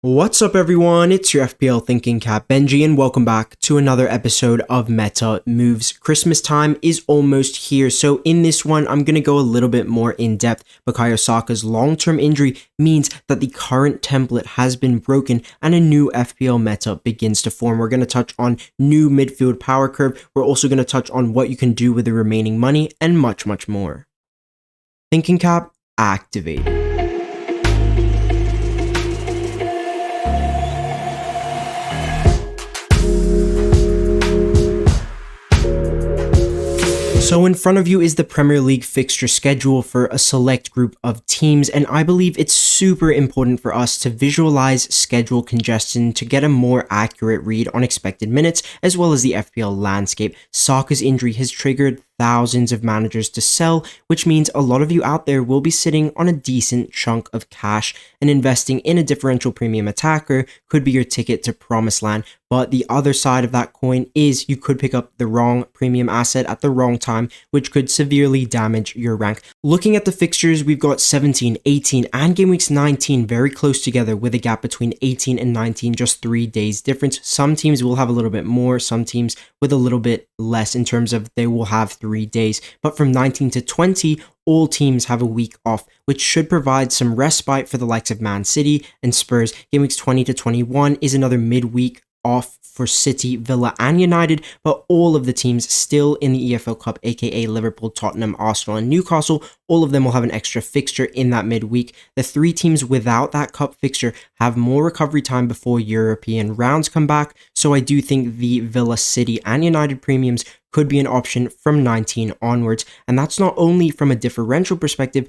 What's up everyone, it's your FPL Thinking Cap Benji and welcome back to another episode of Meta Moves. Christmas time is almost here, so in this one I'm going to go a little bit more in depth. Bukayo Saka's long-term injury means that the current template has been broken and a new FPL meta begins to form. We're going to touch on new midfield power curve, we're also going to touch on what you can do with the remaining money and much more. Thinking Cap activated. So in front of you is the Premier League fixture schedule for a select group of teams, and I believe it's super important for us to visualize schedule congestion to get a more accurate read on expected minutes as well as the FPL landscape. Saka's injury has triggered thousands of managers to sell, which means a lot of you out there will be sitting on a decent chunk of cash, and investing in a differential premium attacker could be your ticket to promised land. But the other side of that coin is you could pick up the wrong premium asset at the wrong time, which could severely damage your rank. Looking at the fixtures, we've got 17, 18, and game weeks 19 very close together with a gap between 18 and 19, just 3 days difference. Some teams will have a little bit more, some teams with a little bit less in terms of they will have 3 days. But from 19 to 20, all teams have a week off, which should provide some respite for the likes of Man City and Spurs. Game weeks 20 to 21 is another midweek off for City, Villa and United, but all of the teams still in the EFL Cup, aka Liverpool, Tottenham, Arsenal and Newcastle, all of them will have an extra fixture in that midweek. The 3 teams without that cup fixture have more recovery time before European rounds come back, so I do think the Villa, City and United premiums could be an option from 19 onwards, and that's not only from a differential perspective.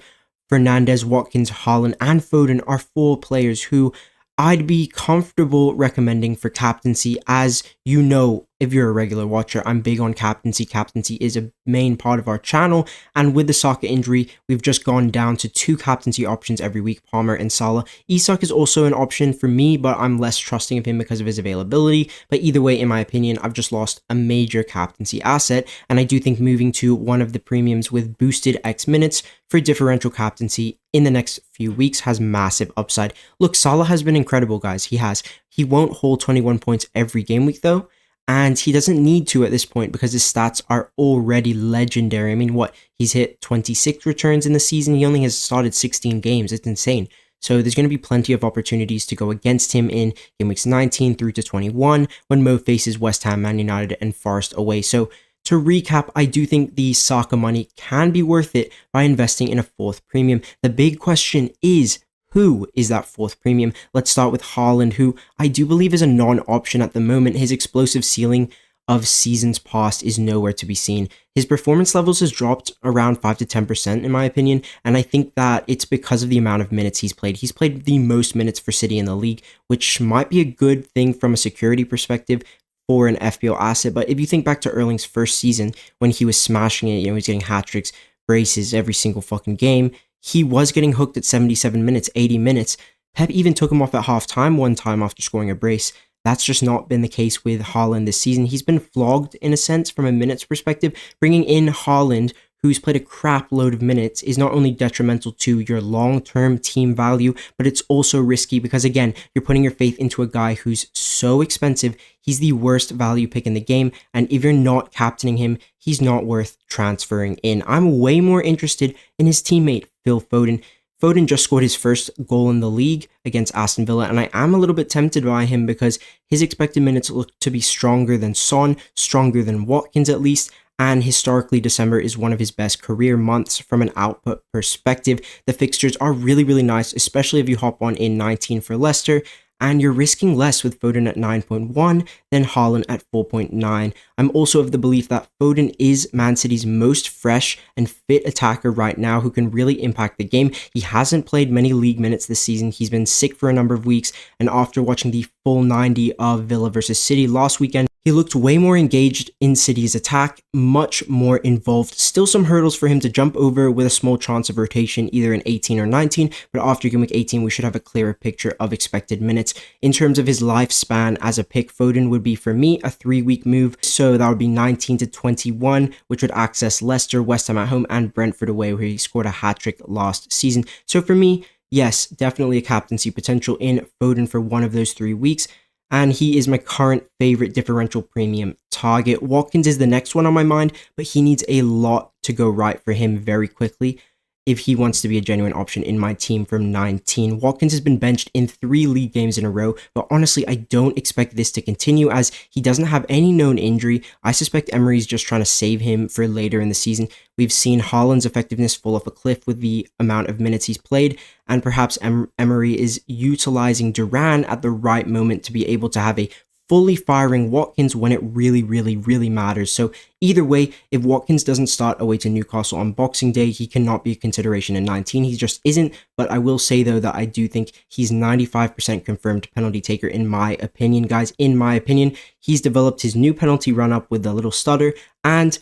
Fernandes, Watkins, Haaland and Foden are 4 players who I'd be comfortable recommending for captaincy. As you know, if you're a regular watcher, I'm big on captaincy. Captaincy is a main part of our channel, and with the Saka injury, we've just gone down to 2 captaincy options every week, Palmer and Salah. Isak is also an option for me, but I'm less trusting of him because of his availability. But either way, in my opinion, I've just lost a major captaincy asset, and I do think moving to one of the premiums with boosted X minutes for differential captaincy in the next few weeks has massive upside. Look, Salah has been incredible, guys. He won't hold 21 points every game week though, and he doesn't need to at this point because his stats are already legendary. I mean, he's hit 26 returns in the season. He only has started 16 games. It's insane. So there's going to be plenty of opportunities to go against him in game weeks 19 through to 21 when Mo faces West Ham, Man United and Forest away. So to recap, I do think the Saka money can be worth it by investing in a 4th premium. The big question is, who is that 4th premium? Let's start with Haaland, who I do believe is a non-option at the moment. His explosive ceiling of seasons past is nowhere to be seen. His performance levels has dropped around 5 to 10% in my opinion, and I think that it's because of the amount of minutes he's played. He's played the most minutes for City in the league, which might be a good thing from a security perspective for an FPL asset. But if you think back to Erling's first season when he was smashing it, he's getting hat tricks, braces every single fucking game. He was getting hooked at 77 minutes, 80 minutes. Pep even took him off at halftime one time after scoring a brace. That's just not been the case with Haaland this season. He's been flogged in a sense from a minutes perspective. Bringing in Haaland, who's played a crap load of minutes, is not only detrimental to your long-term team value, but it's also risky because, again, you're putting your faith into a guy who's so expensive. He's the worst value pick in the game, and if you're not captaining him, he's not worth transferring in. I'm way more interested in his teammate, Phil Foden. Foden just scored his first goal in the league against Aston Villa, and I am a little bit tempted by him because his expected minutes look to be stronger than Son, stronger than Watkins at least, and historically December is one of his best career months from an output perspective. The fixtures are really nice, especially if you hop on in 19 for Leicester, and you're risking less with Foden at 9.1 than Haaland at 4.9. I'm also of the belief that Foden is Man City's most fresh and fit attacker right now who can really impact the game. He hasn't played many league minutes this season. He's been sick for a number of weeks, and after watching the full 90 of Villa versus City last weekend, he looked way more engaged in City's attack, much more involved. Still some hurdles for him to jump over with a small chance of rotation either in 18 or 19, but after game week 18 we should have a clearer picture of expected minutes. In terms of his lifespan as a pick, Foden would be for me a 3-week move, so that would be 19 to 21, which would access Leicester, West Ham at home and Brentford away where he scored a hat-trick last season. So for me, yes, definitely a captaincy potential in Foden for one of those 3 weeks. And he is my current favorite differential premium target. Watkins is the next one on my mind, but he needs a lot to go right for him very quickly if he wants to be a genuine option in my team from 19. Watkins has been benched in 3 league games in a row, but honestly, I don't expect this to continue as he doesn't have any known injury. I suspect Emery's just trying to save him for later in the season. We've seen Haaland's effectiveness fall off a cliff with the amount of minutes he's played, and perhaps Emery is utilizing Duran at the right moment to be able to have a fully firing Watkins when it really matters. So either way, if Watkins doesn't start away to Newcastle on Boxing Day, he cannot be a consideration in 19. He just isn't. But I will say, though, that I do think he's 95% confirmed penalty taker in my opinion, guys. In my opinion, he's developed his new penalty run-up with the little stutter, and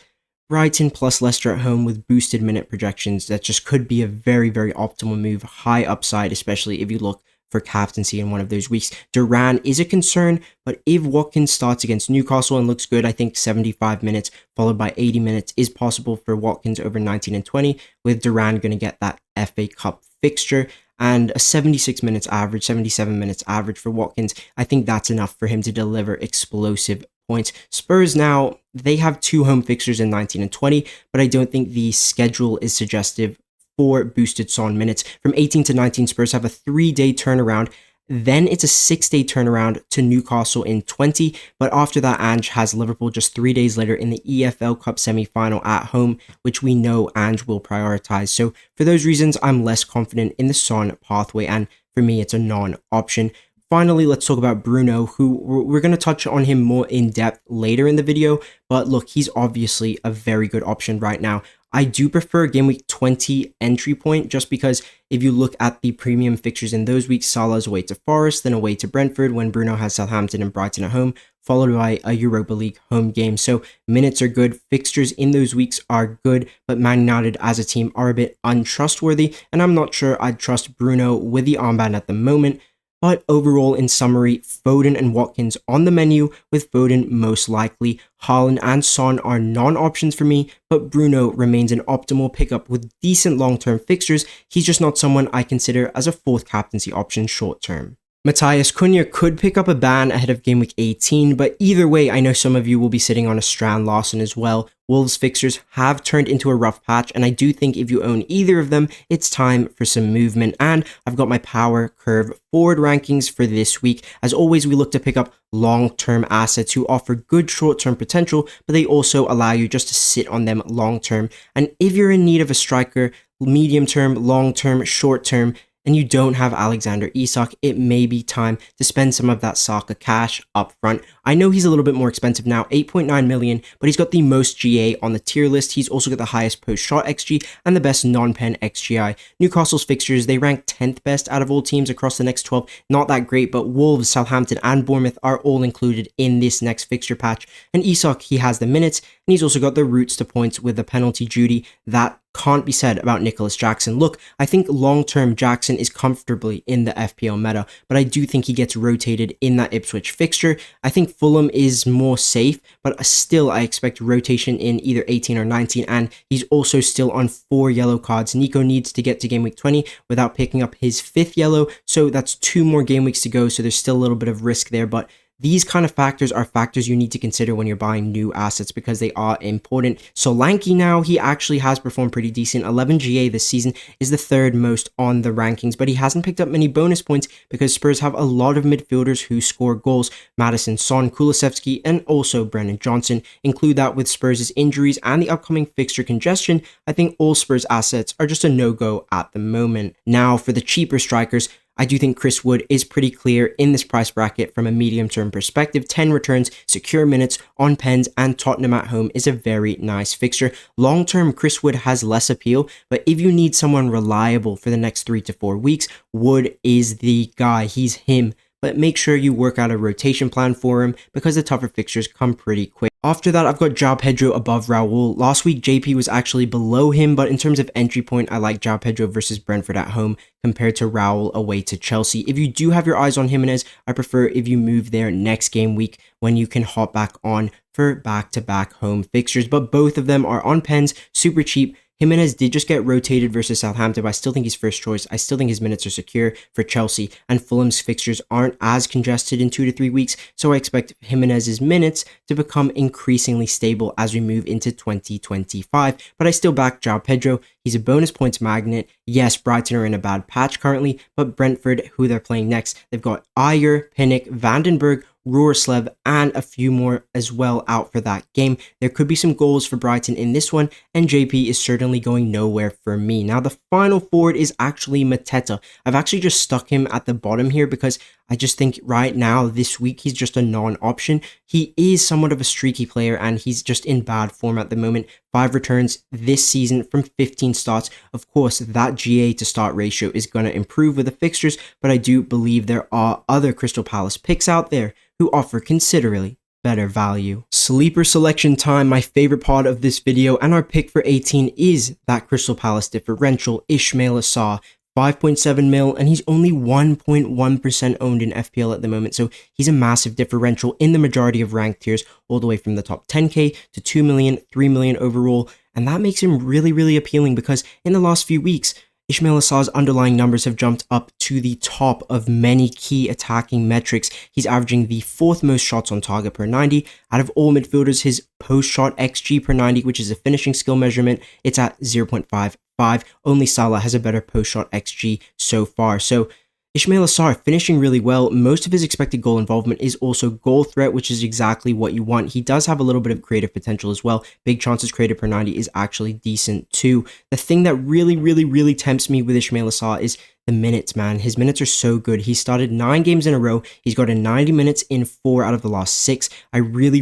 Brighton plus Leicester at home with boosted minute projections. That just could be a very optimal move. High upside, especially if you look for captaincy in one of those weeks. Duran is a concern, but if Watkins starts against Newcastle and looks good, I think 75 minutes followed by 80 minutes is possible for Watkins over 19 and 20, with Duran going to get that FA Cup fixture and a 76 minutes average, 77 minutes average for Watkins. I think that's enough for him to deliver explosive points. Spurs now, they have 2 home fixtures in 19 and 20, but I don't think the schedule is suggestive for boosted Son minutes. From 18 to 19, Spurs have a 3-day turnaround. Then it's a 6-day turnaround to Newcastle in 20. But after that, Ange has Liverpool just 3 days later in the EFL Cup semi-final at home, which we know Ange will prioritize. So for those reasons, I'm less confident in the Son pathway, and for me, it's a non-option. Finally, let's talk about Bruno, who we're going to touch on him more in depth later in the video. But look, he's obviously a very good option right now. I do prefer game week 20 entry point just because if you look at the premium fixtures in those weeks, Salah's away to Forest, then away to Brentford when Bruno has Southampton and Brighton at home, followed by a Europa League home game. So minutes are good, fixtures in those weeks are good, but Man United as a team are a bit untrustworthy, and I'm not sure I'd trust Bruno with the armband at the moment. But overall, in summary, Foden and Watkins on the menu, with Foden most likely. Haaland and Son are non-options for me, but Bruno remains an optimal pickup with decent long-term fixtures. He's just not someone I consider as a 4th captaincy option short-term. Matthias Cunha could pick up a ban ahead of game week 18, but either way, I know some of you will be sitting on a Strand Larsen as well. Wolves fixtures have turned into a rough patch, and I do think if you own either of them, it's time for some movement. And I've got my power curve forward rankings for this week. As always, we look to pick up long-term assets who offer good short-term potential, but they also allow you just to sit on them long-term. And if you're in need of a striker, medium-term, long-term, short-term, and you don't have Alexander Isak, it may be time to spend some of that Saka cash up front. I know he's a little bit more expensive now, 8.9 million, but he's got the most GA on the tier list. He's also got the highest post-shot XG and the best non-pen XGI. Newcastle's fixtures, they rank 10th best out of all teams across the next 12. Not that great, but Wolves, Southampton, and Bournemouth are all included in this next fixture patch. And Isak, he has the minutes, and he's also got the routes to points with the penalty duty. That can't be said about Nicholas Jackson. Look, I think long-term Jackson is comfortably in the FPL meta, but I do think he gets rotated in that Ipswich fixture. I think Fulham is more safe, but still I expect rotation in either 18 or 19, and he's also still on 4 yellow cards. Nico needs to get to game week 20 without picking up his 5th yellow, so that's 2 more game weeks to go, so there's still a little bit of risk there, but these kind of factors are factors you need to consider when you're buying new assets because they are important. Solanke now, he actually has performed pretty decent. 11 GA this season is the 3rd most on the rankings, but he hasn't picked up many bonus points because Spurs have a lot of midfielders who score goals. Maddison, Son, Kulusevski, and also Brennan Johnson. Include that with Spurs' injuries and the upcoming fixture congestion, I think all Spurs assets are just a no-go at the moment. Now, for the cheaper strikers, I do think Chris Wood is pretty clear in this price bracket from a medium-term perspective. 10 returns, secure minutes on pens, and Tottenham at home is a very nice fixture. Long-term, Chris Wood has less appeal, but if you need someone reliable for the next 3 to 4 weeks, Wood is the guy. He's him. But make sure you work out a rotation plan for him because the tougher fixtures come pretty quick. After that, I've got João Pedro above Raul. Last week, JP was actually below him, but in terms of entry point, I like João Pedro versus Brentford at home compared to Raul away to Chelsea. If you do have your eyes on Jimenez, I prefer if you move there next game week when you can hop back on for back-to-back home fixtures. But both of them are on pens, super cheap. Jimenez did just get rotated versus Southampton, but I still think he's first choice. I still think his minutes are secure for Chelsea, and Fulham's fixtures aren't as congested in 2 to 3 weeks, so I expect Jimenez's minutes to become increasingly stable as we move into 2025. But I still back João Pedro. He's a bonus points magnet. Yes, Brighton are in a bad patch currently, but Brentford, who they're playing next, they've got Ayer, Pinnock, Vandenberg, Roerslev, and a few more as well out for that game. There could be some goals for Brighton in this one, and JP is certainly going nowhere for me. Now, the final forward is actually Mateta. I've actually just stuck him at the bottom here because I just think right now, this week, he's just a non-option. He is somewhat of a streaky player, and he's just in bad form at the moment. 5 returns this season from 15 starts. Of course, that GA to start ratio is going to improve with the fixtures, but I do believe there are other Crystal Palace picks out there who offer considerably better value. Sleeper selection time, my favorite part of this video, and our pick for 18 is that Crystal Palace differential, Ismail Assar. 5.7 mil, and he's only 1.1% owned in FPL at the moment, so he's a massive differential in the majority of ranked tiers, all the way from the top 10k to 2 million, 3 million overall, and that makes him really, really appealing because in the last few weeks, Ismail Assar's underlying numbers have jumped up to the top of many key attacking metrics. He's averaging the 4th most shots on target per 90. Out of all midfielders, his post-shot XG per 90, which is a finishing skill measurement, it's at 0.55. Only Salah has a better post-shot XG so far. So Ismail Assar finishing really well. Most of his expected goal involvement is also goal threat, which is exactly what you want. He does have a little bit of creative potential as well. Big chances created per 90 is actually decent too. The thing that really tempts me with Ismail Assar is the minutes, man. His minutes are so good. He started 9 games in a row. He's got 90 minutes in 4 out of the last 6. I really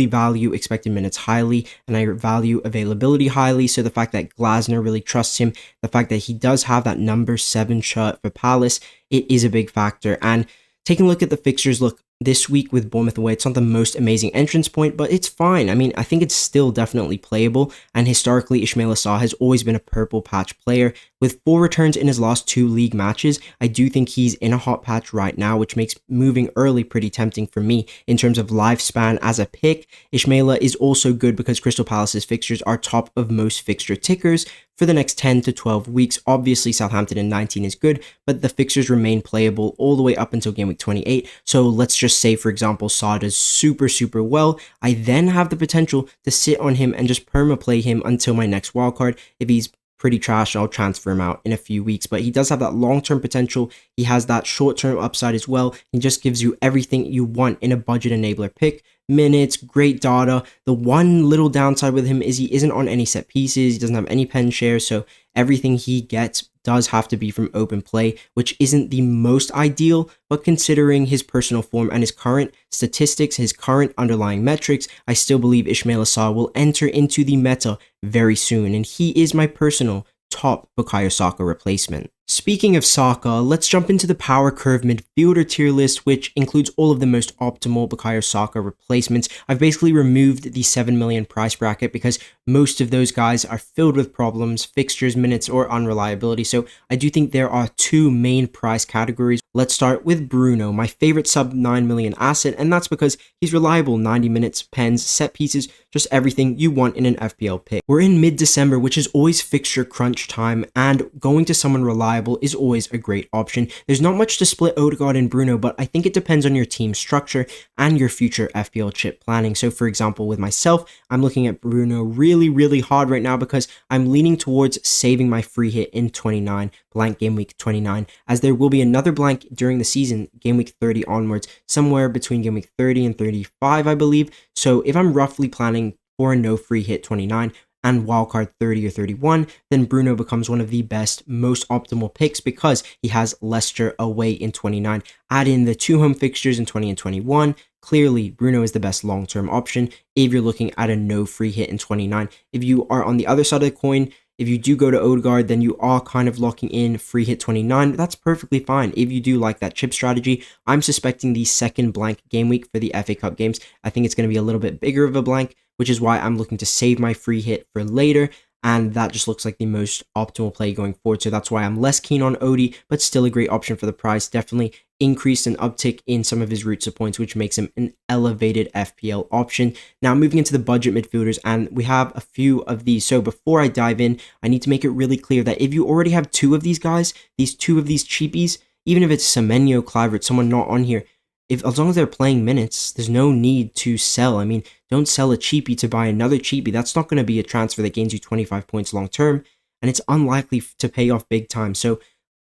value expected minutes highly, and I value availability highly. So the fact that Glasner really trusts him, the fact that he does have that number 7 shirt for Palace, it is a big factor. And taking a look at the fixtures, look, this week with Bournemouth away, it's not the most amazing entrance point, but it's fine. I mean, I think it's still definitely playable, and historically, Ismail Assar has always been a purple patch player. With 4 returns in his last 2 league matches, I do think he's in a hot patch right now, which makes moving early pretty tempting for me in terms of lifespan as a pick. Ismaila is also good because Crystal Palace's fixtures are top of most fixture tickers for the next 10 to 12 weeks. Obviously, Southampton in 19 is good, but the fixtures remain playable all the way up until game week 28. So let's just say, for example, Saw does super well. I then have the potential to sit on him and just perma-play him until my next wildcard. If he's pretty trash, I'll transfer him out in a few weeks, but he does have that long-term potential. He has that short-term upside as well. He just gives you everything you want in a budget enabler pick. Minutes, great data. The one little downside with him is he isn't on any set pieces. He doesn't have any pen shares, so everything he gets does have to be from open play, which isn't the most ideal, but considering his personal form and his current statistics, his current underlying metrics, I still believe Ismail Assar will enter into the meta very soon, and he is my personal top Bukayo Saka replacement. Speaking of Saka, let's jump into the power curve midfielder tier list, which includes all of the most optimal Bukayo Saka replacements. I've basically removed the 7 million price bracket because most of those guys are filled with problems, fixtures, minutes, or unreliability. So I do think there are 2 main price categories. Let's start with Bruno, my favorite sub 9 million asset, and that's because he's reliable. 90 minutes, pens, set pieces, just everything you want in an FPL pick. We're in mid-December, which is always fixture crunch time, and going to someone reliable is always a great option. There's not much to split Odegaard and Bruno, but I think it depends on your team structure and your future FPL chip planning. So for example, with myself, I'm looking at Bruno really hard right now because I'm leaning towards saving my free hit in 29, blank game week 29, as there will be another blank during the season, game week 30 onwards, somewhere between game week 30 and 35, I believe. So if I'm roughly planning for a no free hit 29, and wildcard 30 or 31, then Bruno becomes one of the best, most optimal picks because he has Leicester away in 29. Add in the 2 home fixtures in 20 and 21. Clearly, Bruno is the best long-term option if you're looking at a no free hit in 29. If you are on the other side of the coin, if you do go to Odegaard, then you are kind of locking in free hit 29. That's perfectly fine. If you do like that chip strategy, I'm suspecting the second blank game week for the FA Cup games. I think it's going to be a little bit bigger of a blank, which is why I'm looking to save my free hit for later. And that just looks like the most optimal play going forward. So that's why I'm less keen on Odie, but still a great option for the price. Definitely increased an uptick in some of his roots of points, which makes him an elevated FPL option. Now moving into the budget midfielders, and we have a few of these. So before I dive in, I need to make it really clear that if you already have two of these guys, these two of these cheapies, even if it's Semenyo, Kluivert, someone not on here, as long as they're playing minutes, there's no need to sell. I mean, don't sell a cheapie to buy another cheapie. That's not going to be a transfer that gains you 25 points long term, and it's unlikely to pay off big time. So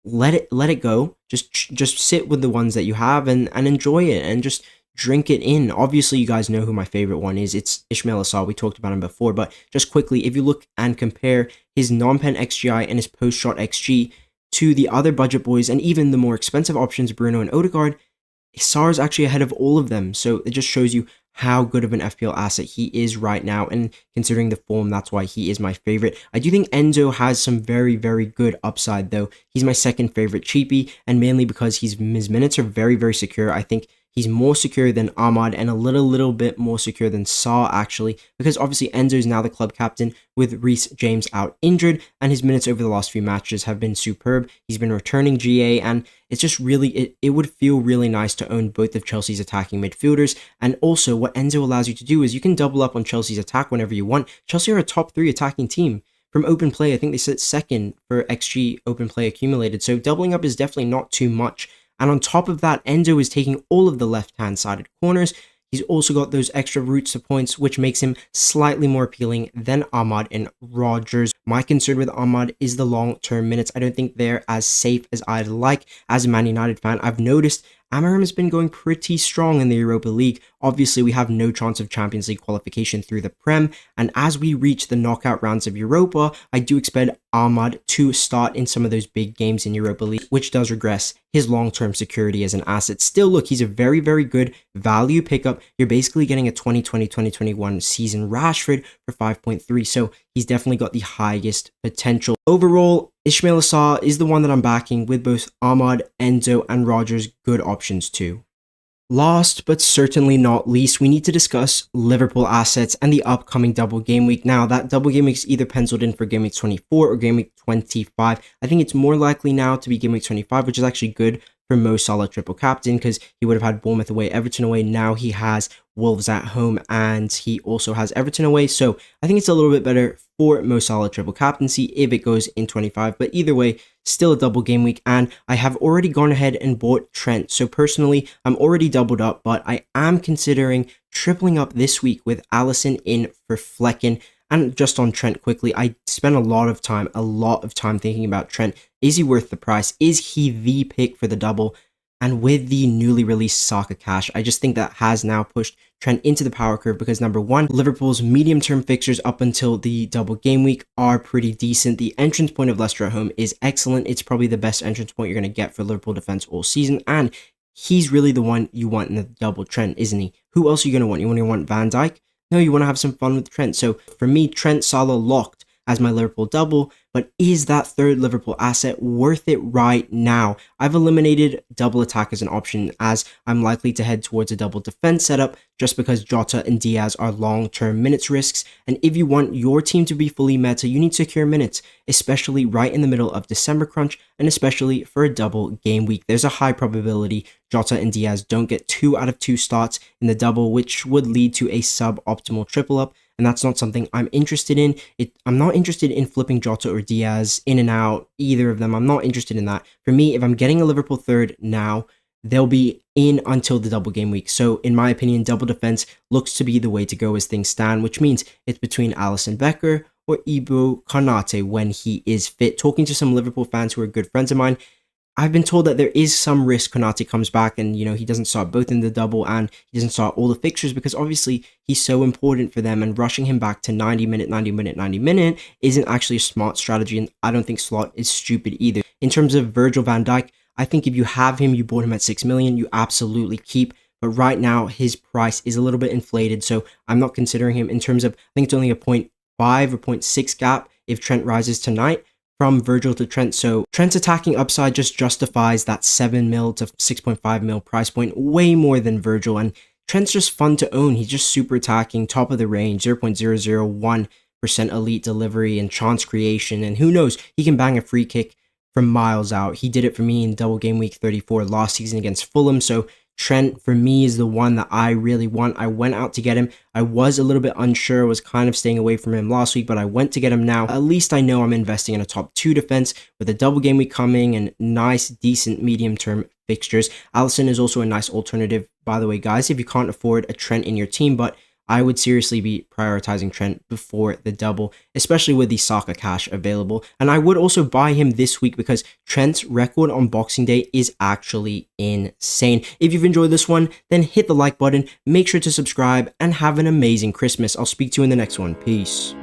let it go. Just sit with the ones that you have and enjoy it and just drink it in. Obviously, you guys know who my favorite one is. It's Ismail Assar. We talked about him before, but just quickly, if you look and compare his non-pen XGI and his post-shot XG to the other budget boys and even the more expensive options, Bruno and Odegaard, Sarr is actually ahead of all of them. So it just shows you how good of an FPL asset he is right now, and considering the form, that's why he is my favorite. I do think Enzo has some very, very good upside though. He's my second favorite cheapie, and mainly because his minutes are very, very secure. I think he's more secure than Ahmad and a little bit more secure than Sarr actually, because obviously Enzo is now the club captain with Reece James out injured, and his minutes over the last few matches have been superb. He's been returning GA, and it's just really, it would feel really nice to own both of Chelsea's attacking midfielders. And also what Enzo allows you to do is you can double up on Chelsea's attack whenever you want. Chelsea are a top 3 attacking team. From open play, I think they sit second for XG open play accumulated, so doubling up is definitely not too much. And on top of that, Enzo is taking all of the left-hand sided corners. He's also got those extra routes to points, which makes him slightly more appealing than Ahmad and Rodgers. My concern with Ahmad is the long-term minutes. I don't think they're as safe as I'd like. As a Man United fan, I've noticed Amarim has been going pretty strong in the Europa League. Obviously, we have no chance of Champions League qualification through the Prem, and as we reach the knockout rounds of Europa, I do expect Ahmad to start in some of those big games in Europa League, which does regress his long-term security as an asset. Still, look, he's a very, very good value pickup. You're basically getting a 2020-2021 season Rashford for 5.3, so he's definitely got the highest potential. Overall, Ismail Assar is the one that I'm backing, with both Ahmad, Enzo, and Rodgers good options too. Last but certainly not least, we need to discuss Liverpool assets and the upcoming double game week. Now, that double game week is either penciled in for game week 24 or game week 25. I think it's more likely now to be game week 25, which is actually good for Mo Salah triple captain, because he would have had Bournemouth away, Everton away. Now he has Wolves at home, and he also has Everton away. So I think it's a little bit better for Mo Salah triple captaincy if it goes in 25. But either way, still a double game week, and I have already gone ahead and bought Trent. So personally, I'm already doubled up, but I am considering tripling up this week with Alisson in for Flecken. And just on Trent quickly, I spent a lot of time thinking about Trent. Is he worth the price? Is he the pick for the double? And with the newly released Saka cash, I just think that has now pushed Trent into the power curve, because number one, Liverpool's medium-term fixtures up until the double game week are pretty decent. The entrance point of Leicester at home is excellent. It's probably the best entrance point you're going to get for Liverpool defense all season, and he's really the one you want in the double. Trent, isn't he? Who else are you going to want? You want to want Van Dijk? No, you want to have some fun with Trent. So for me, Trent, Salah locked as my Liverpool double, but is that third Liverpool asset worth it right now? I've eliminated double attack as an option, as I'm likely to head towards a double defense setup just because Jota and Diaz are long-term minutes risks, and if you want your team to be fully meta, you need secure minutes, especially right in the middle of December crunch, and especially for a double game week. There's a high probability Jota and Diaz don't get 2 out of 2 starts in the double, which would lead to a suboptimal triple up, and that's not something I'm interested in. I'm not interested in flipping Jota or Diaz in and out, either of them. I'm not interested in that. For me, if I'm getting a Liverpool third now, they'll be in until the double game week. So in my opinion, double defense looks to be the way to go as things stand, which means it's between Alisson Becker or Ibou Konate when he is fit. Talking to some Liverpool fans who are good friends of mine, I've been told that there is some risk Konate comes back and, he doesn't start both in the double and he doesn't start all the fixtures, because obviously he's so important for them, and rushing him back to 90 minute isn't actually a smart strategy, and I don't think Slot is stupid either. In terms of Virgil van Dijk, I think if you have him, you bought him at 6 million, you absolutely keep. But right now, his price is a little bit inflated, so I'm not considering him. In terms of, I think it's only a 0.5 or 0.6 gap if Trent rises tonight from Virgil to Trent. So Trent's attacking upside just justifies that 7 mil to 6.5 mil price point way more than Virgil. And Trent's just fun to own. He's just super attacking, top of the range, 0.001% elite delivery and chance creation. And who knows, he can bang a free kick from miles out. He did it for me in double game week 34 last season against Fulham. So Trent, for me, is the one that I really want. I went out to get him. I was a little bit unsure, was kind of staying away from him last week, but I went to get him now. At least I know I'm investing in a top 2 defense with a double game week coming and nice, decent medium-term fixtures. Alisson is also a nice alternative, by the way, guys, if you can't afford a Trent in your team, but I would seriously be prioritizing Trent before the double, especially with the Saka cash available. And I would also buy him this week because Trent's record on Boxing Day is actually insane. If you've enjoyed this one, then hit the like button, make sure to subscribe, and have an amazing Christmas. I'll speak to you in the next one. Peace.